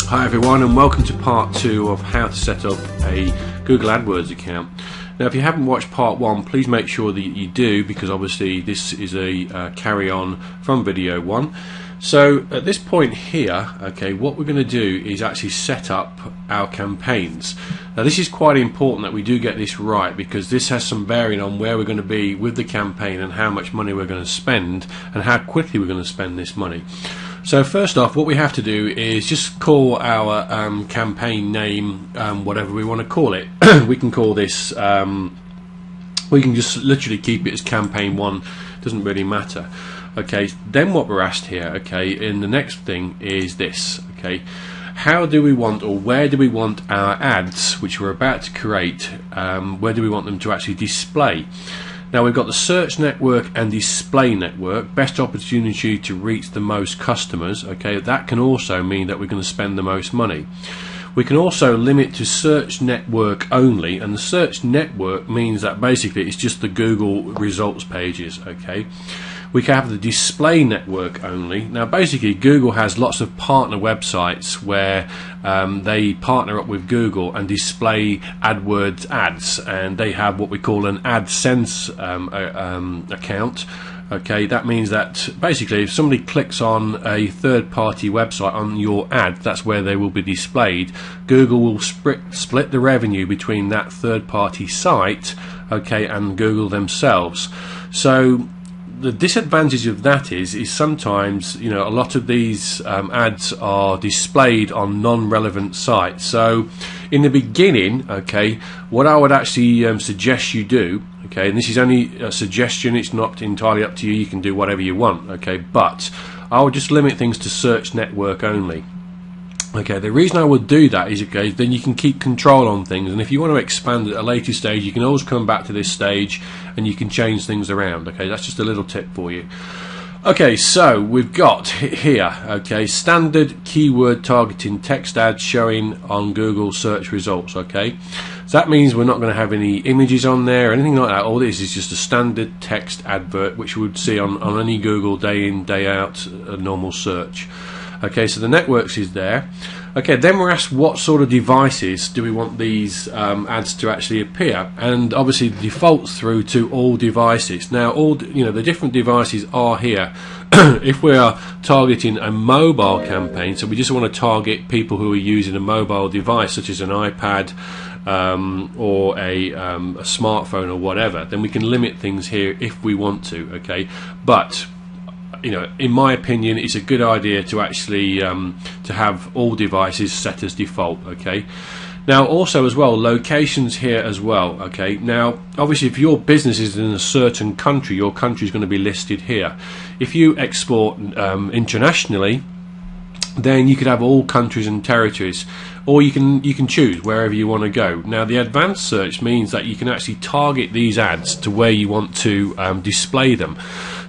Hi everyone, and welcome to part 2 of how to set up a Google AdWords account. Now if you haven't watched part 1, please make sure that you do, because obviously this is a carry-on from video 1. So at this point here, okay, what we're going to do is actually set up our campaigns. Now this is quite important that we do get this right, because this has some bearing on where we're going to be with the campaign and how much money we're going to spend and how quickly we're going to spend this money. So first off, what we have to do is just call our campaign name whatever we want to call it. We can call this, we can just literally keep it as campaign 1, doesn't really matter. Okay, then what we're asked here, okay, and the next thing is this, okay, how do we want, or where do we want our ads which we're about to create, where do we want them to actually display? Now we've got the search network and display network, best opportunity to reach the most customers. Okay, that can also mean that we're going to spend the most money. We can also limit to search network only, and the search network means that basically it's just the Google results pages. Okay, we can have the display network only. Now basically Google has lots of partner websites where they partner up with Google and display AdWords ads, and they have what we call an AdSense account. Okay, that means that basically if somebody clicks on a third-party website on your ad, that's where they will be displayed. Google will split the revenue between that third-party site, okay, and Google themselves. So the disadvantage of that is sometimes, you know, a lot of these ads are displayed on non-relevant sites. So in the beginning, okay, what I would actually suggest you do, okay, and this is only a suggestion, it's not entirely up to you, you can do whatever you want, okay, but I would just limit things to search network only. Okay, the reason I would do that is, okay, then you can keep control on things, and if you want to expand at a later stage, you can always come back to this stage and you can change things around. Okay, that's just a little tip for you. Okay, so we've got here, okay, standard keyword targeting text ads showing on Google search results. Okay, so that means we're not going to have any images on there or anything like that. All this is just a standard text advert which we would see on any Google day in, day out normal search. Okay, so the networks is there. Okay, then we're asked what sort of devices do we want these ads to actually appear, and obviously the defaults through to all devices. Now, all, you know, the different devices are here. If we are targeting a mobile campaign, so we just want to target people who are using a mobile device such as an iPad or a smartphone or whatever, then we can limit things here if we want to. Okay, but you know, in my opinion, it's a good idea to actually to have all devices set as default. Okay, now also as well, locations here as well. Okay, now obviously if your business is in a certain country, your country is going to be listed here. If you export internationally, then you could have all countries and territories, or you can choose wherever you want to go. Now the advanced search means that you can actually target these ads to where you want to display them.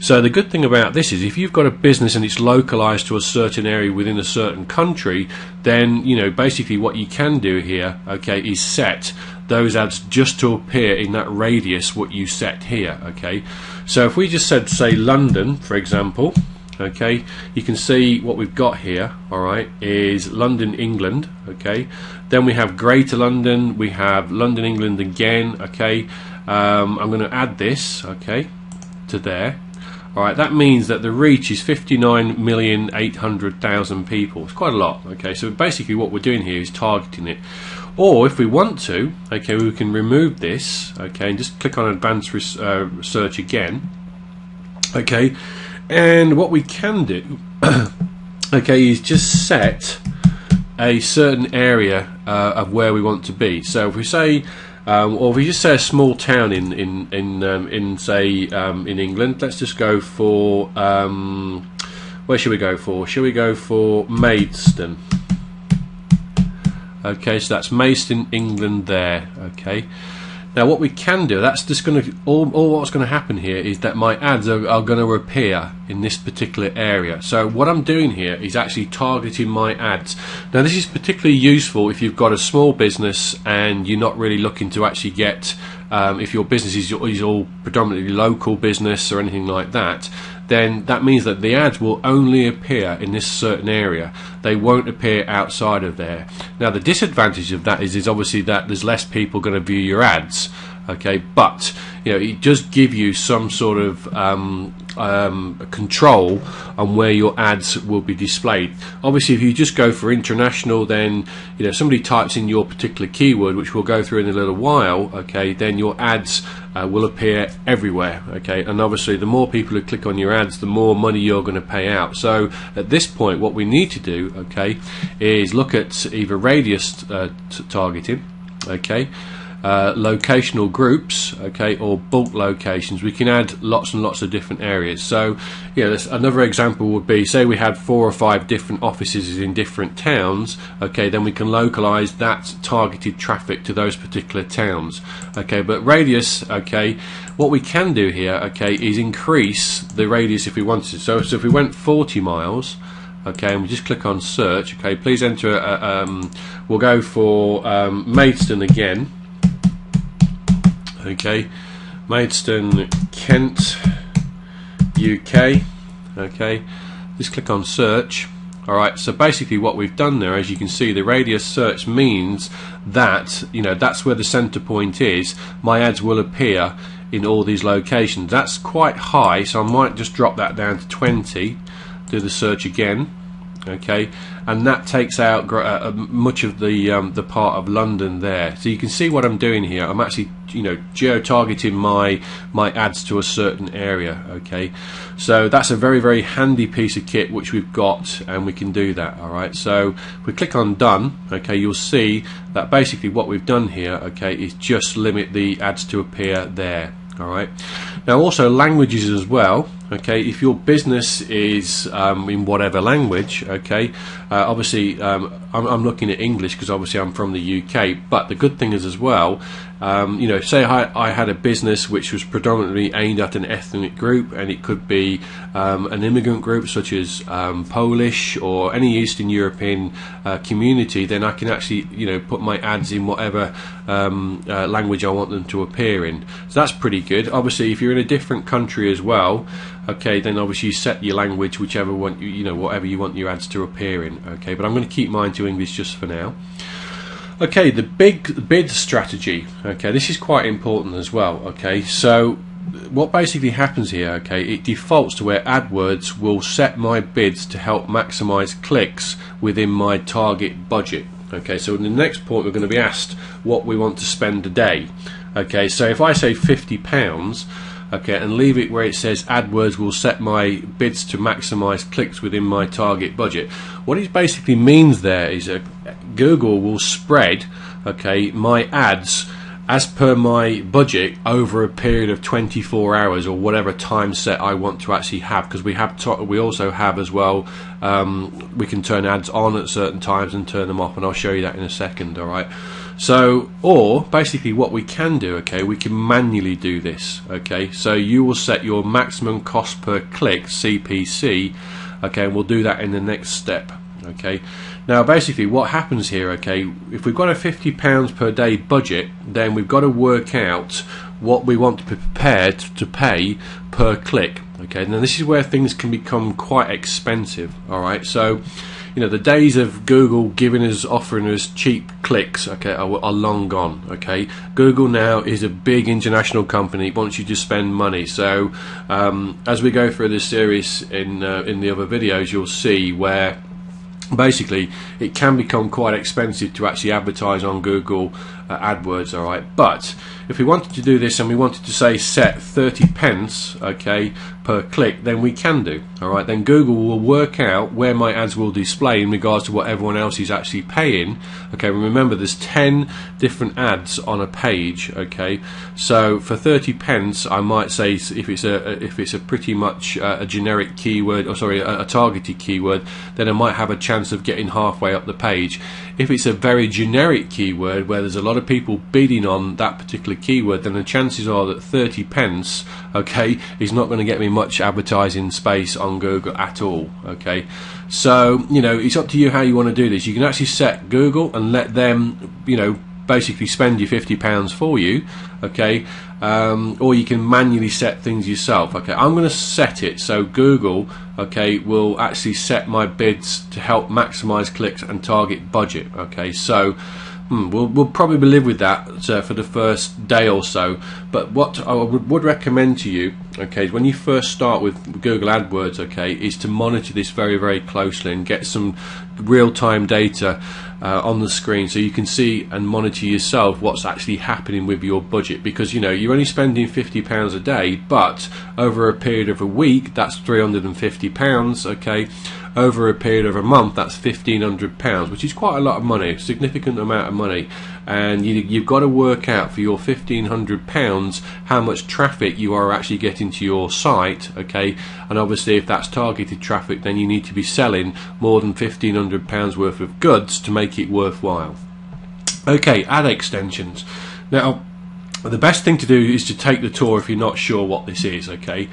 So the good thing about this is if you've got a business and it's localized to a certain area within a certain country, then, you know, basically what you can do here, okay, is set those ads just to appear in that radius what you set here. Okay, so if we just said, say, London, for example, okay, you can see what we've got here, alright, is London, England. Okay, then we have Greater London, we have London, England again. Okay, I'm going to add this, okay, to there. Alright, that means that the reach is 59,800,000 people. It's quite a lot. Okay, so basically what we're doing here is targeting it. Or if we want to, okay, we can remove this, okay, and just click on advanced search again. Okay, and what we can do, okay, is just set a certain area of where we want to be. So if we say, or if we just say a small town in England, let's just go for where should we go for? Shall we go for Maidstone? Okay, so that's Maidstone, England there. Okay. Now what we can do, that's just going to, all what's going to happen here is that my ads are going to appear in this particular area. So what I'm doing here is actually targeting my ads. Now this is particularly useful if you've got a small business and you're not really looking to actually get, if your business is all predominantly local business or anything like that, then that means that the ads will only appear in this certain area. They won't appear outside of there. Now the disadvantage of that is obviously that there's less people going to view your ads. Okay, but you know, it does give you some sort of control on where your ads will be displayed. Obviously, if you just go for international, then you know, somebody types in your particular keyword, which we'll go through in a little while. Okay, then your ads will appear everywhere. Okay, and obviously, the more people who click on your ads, the more money you're going to pay out. So at this point, what we need to do, okay, is look at either radius targeting, okay, locational groups, okay, or bulk locations. We can add lots and lots of different areas. So yeah, another example would be, say we had 4 or 5 different offices in different towns, okay, then we can localize that targeted traffic to those particular towns. Okay, but radius, okay, what we can do here, okay, is increase the radius if we wanted to. So if we went 40 miles, okay, and we just click on search, okay, please enter we'll go for Maidstone again. Okay, Maidstone, Kent, UK. Okay, just click on search. Alright, so basically what we've done there, as you can see, the radius search means that, you know, that's where the center point is. My ads will appear in all these locations. That's quite high, so I might just drop that down to 20. Do the search again. Okay, and that takes out much of the part of London there. So you can see what I'm doing here. I'm actually, you know, geo-targeting my ads to a certain area. Okay, so that's a very, very handy piece of kit which we've got, and we can do that. All right, so if we click on done, okay, you'll see that basically what we've done here, okay, is just limit the ads to appear there. Alright, now also languages as well. Okay, if your business is in whatever language, okay, obviously I'm looking at English because obviously I'm from the UK, but the good thing is as well, you know, say I had a business which was predominantly aimed at an ethnic group, and it could be an immigrant group such as Polish or any Eastern European community, then I can actually, you know, put my ads in whatever language I want them to appear in. So that's pretty good. Obviously, if you're in a different country as well, okay, then obviously you set your language whichever one, you know, whatever you want your ads to appear in. Okay, but I'm going to keep mine to English just for now. Okay, the big bid strategy. Okay, this is quite important as well. Okay, so what basically happens here, okay, it defaults to where AdWords will set my bids to help maximize clicks within my target budget. Okay, so in the next point we're going to be asked what we want to spend a day. Okay, so if I say £50, okay, and leave it where it says AdWords will set my bids to maximize clicks within my target budget, what it basically means there is that Google will spread, okay, my ads as per my budget over a period of 24 hours or whatever time set I want to actually have, because we also have as well, we can turn ads on at certain times and turn them off, and I'll show you that in a second. Alright, so, or basically what we can do, okay, we can manually do this. Okay, so you will set your maximum cost per click, CPC, okay, and we'll do that in the next step. Okay, now basically what happens here, okay, if we've got a £50 per day budget, then we've got to work out what we want to be prepared to pay per click. Okay, now this is where things can become quite expensive. Alright, so you know, the days of Google offering us cheap clicks, okay, are long gone. Okay, Google now is a big international company. It wants you to spend money. So as we go through this series in the other videos, you'll see where basically it can become quite expensive to actually advertise on Google AdWords. Alright, but if we wanted to do this and we wanted to say set 30p, okay, per click, then we can do. Alright, then Google will work out where my ads will display in regards to what everyone else is actually paying. Okay, remember there's 10 different ads on a page. Okay, so for 30p, I might say if it's a pretty much a generic keyword, or sorry, a targeted keyword, then I might have a chance of getting halfway up the page. If it's a very generic keyword where there's a lot of people bidding on that particular keyword, then the chances are that 30p, okay, is not going to get me much advertising space on Google at all. Okay, so you know, it's up to you how you want to do this. You can actually set Google and let them, you know, basically spend your £50 for you, okay, or you can manually set things yourself. Okay, I'm going to set it so Google, okay, will actually set my bids to help maximize clicks and target budget. Okay, so we'll probably live with that for the first day or so. But what I would recommend to you, okay, is when you first start with Google AdWords, okay, is to monitor this very, very closely and get some real-time data on the screen so you can see and monitor yourself what's actually happening with your budget, because you know you're only spending £50 a day, but over a period of a week that's £350, okay. Over a period of a month, that's £1,500, which is quite a lot of money, a significant amount of money. And you've got to work out for your £1,500 how much traffic you are actually getting to your site, okay? And obviously, if that's targeted traffic, then you need to be selling more than £1,500 worth of goods to make it worthwhile. Okay, ad extensions. Now, the best thing to do is to take the tour if you're not sure what this is, okay?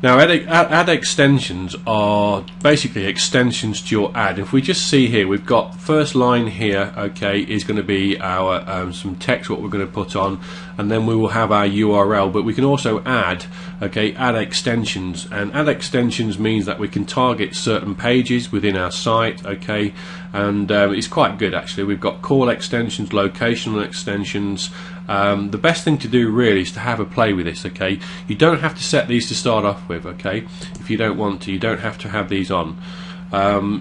Now, ad extensions are basically extensions to your ad. If we just see here, we've got first line here, okay, is going to be our some text, what we're going to put on, and then we will have our URL. But we can also add, okay, ad extensions, and ad extensions means that we can target certain pages within our site, okay, and it's quite good actually. We've got call extensions, locational extensions. The best thing to do really is to have a play with this, okay? You don't have to set these to start off with, okay? If you don't want to, you don't have to have these on.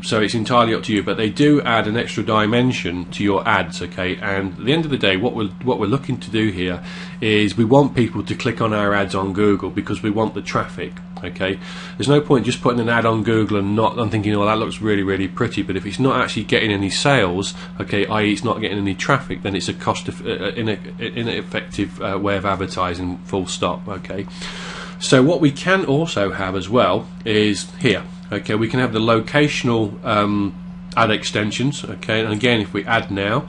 So it's entirely up to you, but they do add an extra dimension to your ads, okay? And at the end of the day, what we're looking to do here is we want people to click on our ads on Google because we want the traffic, okay? There's no point just putting an ad on Google and thinking, oh, that looks really, really pretty, but if it's not actually getting any sales, okay, i.e. it's not getting any traffic, then it's a ineffective way of advertising, full stop, okay? So what we can also have as well is here. Okay, we can have the locational ad extensions. Okay, and again, if we add now,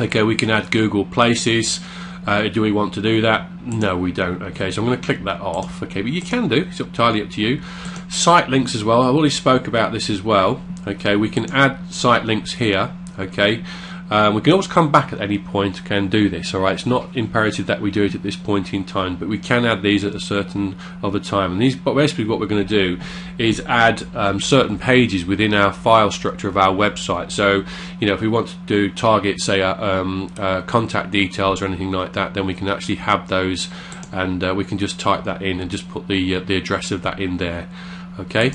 okay, we can add Google Places. Do we want to do that? No, we don't. Okay, so I'm going to click that off. Okay, but you can do. It's entirely up to you. Site links as well. I've already spoke about this as well. Okay, we can add site links here. Okay. We can always come back at any point and do this. Alright, it's not imperative that we do it at this point in time, but we can add these at a certain other time. And these, but basically what we're going to do is add certain pages within our file structure of our website. So, you know, if we want to do target, say, contact details or anything like that, then we can actually have those, and we can just type that in and just put the address of that in there. Okay.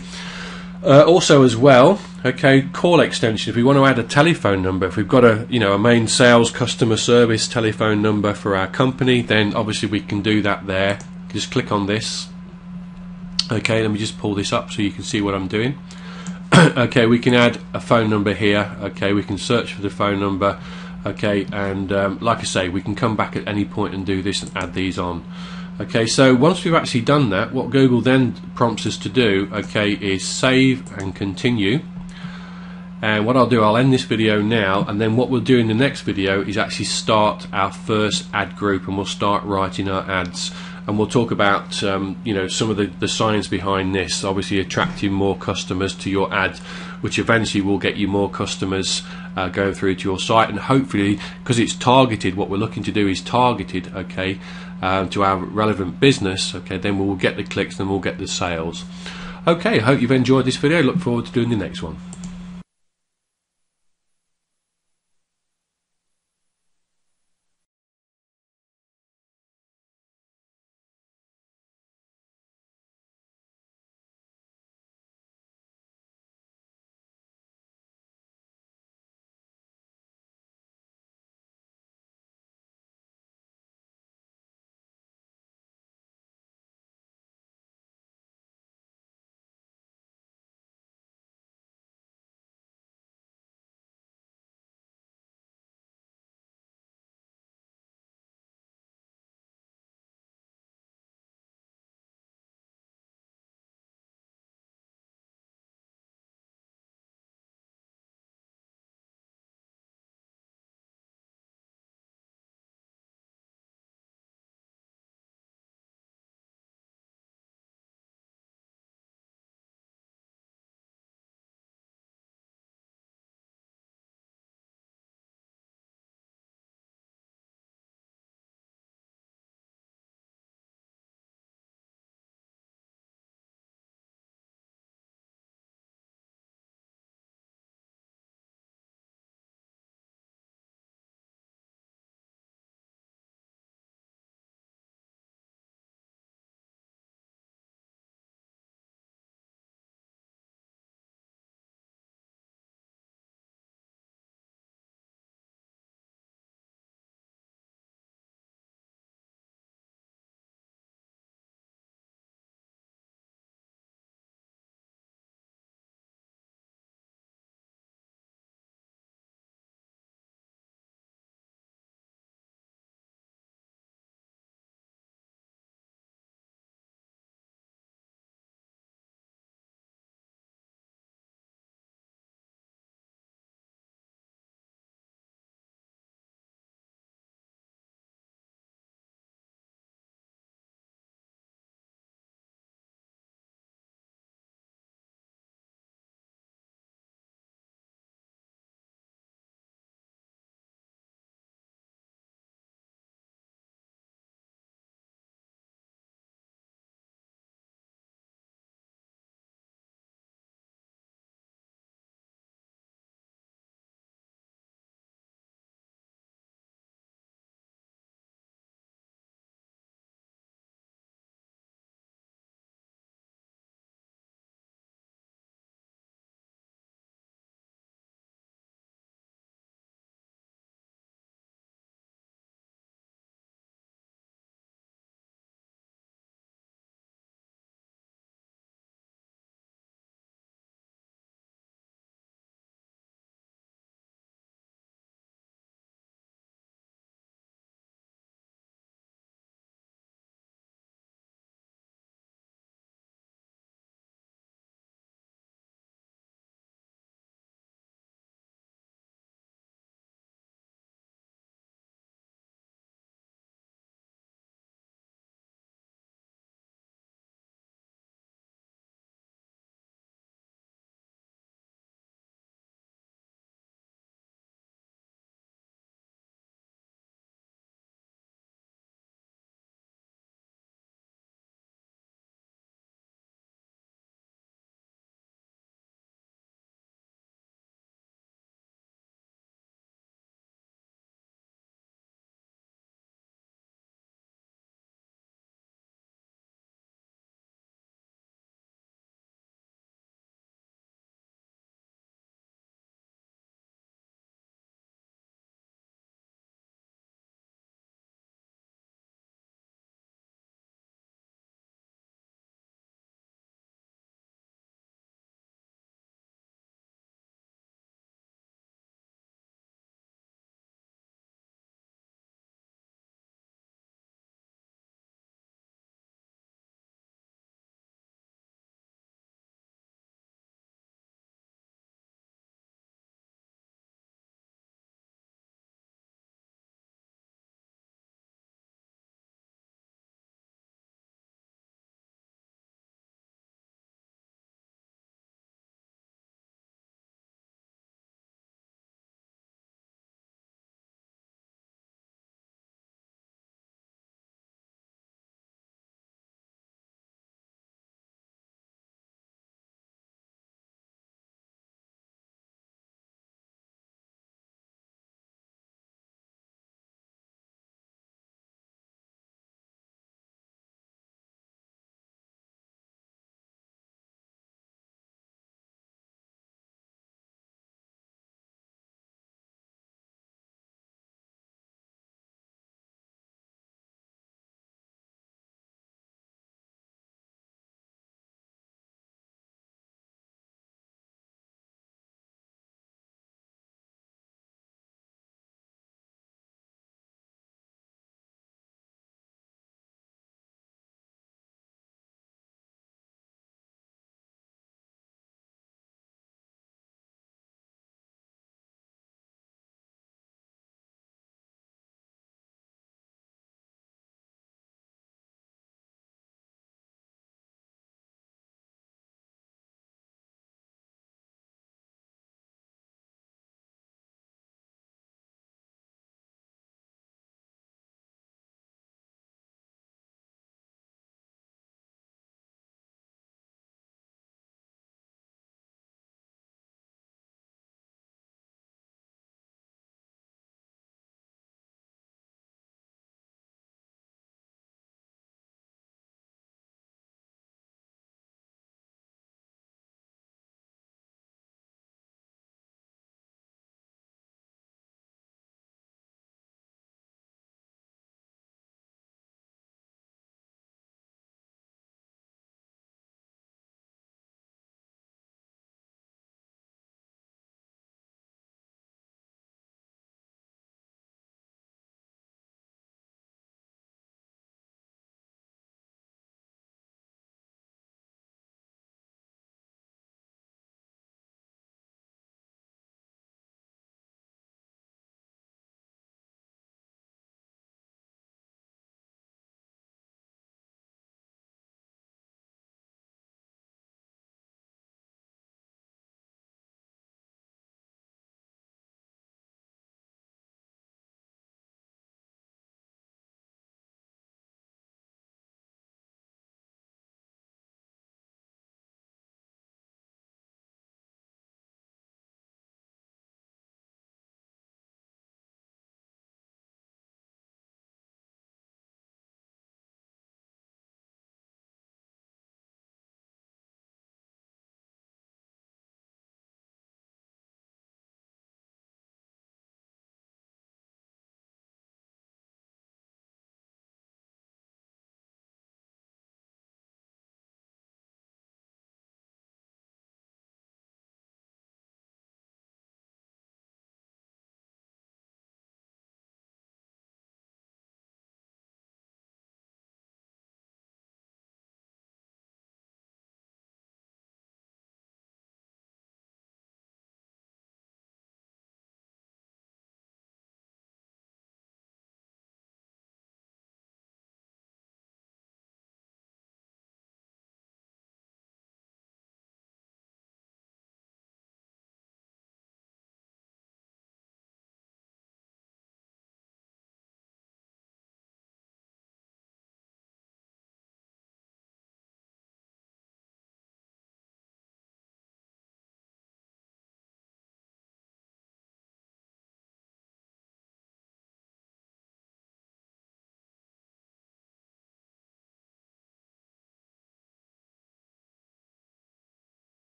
Also as well, okay, call extension. If we want to add a telephone number, if we've got a main sales customer service telephone number for our company, then obviously we can do that there. Just click on this. Okay, let me just pull this up so you can see what I'm doing. Okay, we can add a phone number here. Okay, we can search for the phone number. Okay, and like I say, we can come back at any point and do this and add these on. Okay, so once we've actually done that, what Google then prompts us to do, okay, is save and continue. And what I'll do, I'll end this video now, and then what we'll do in the next video is actually start our first ad group, and we'll start writing our ads, and we'll talk about some of the science behind this, obviously attracting more customers to your ad, which eventually will get you more customers going through to your site, and hopefully, because it's targeted, what we're looking to do is targeted, okay, to our relevant business, okay, then we'll get the clicks and we'll get the sales. Okay, I hope you've enjoyed this video. Look forward to doing the next one.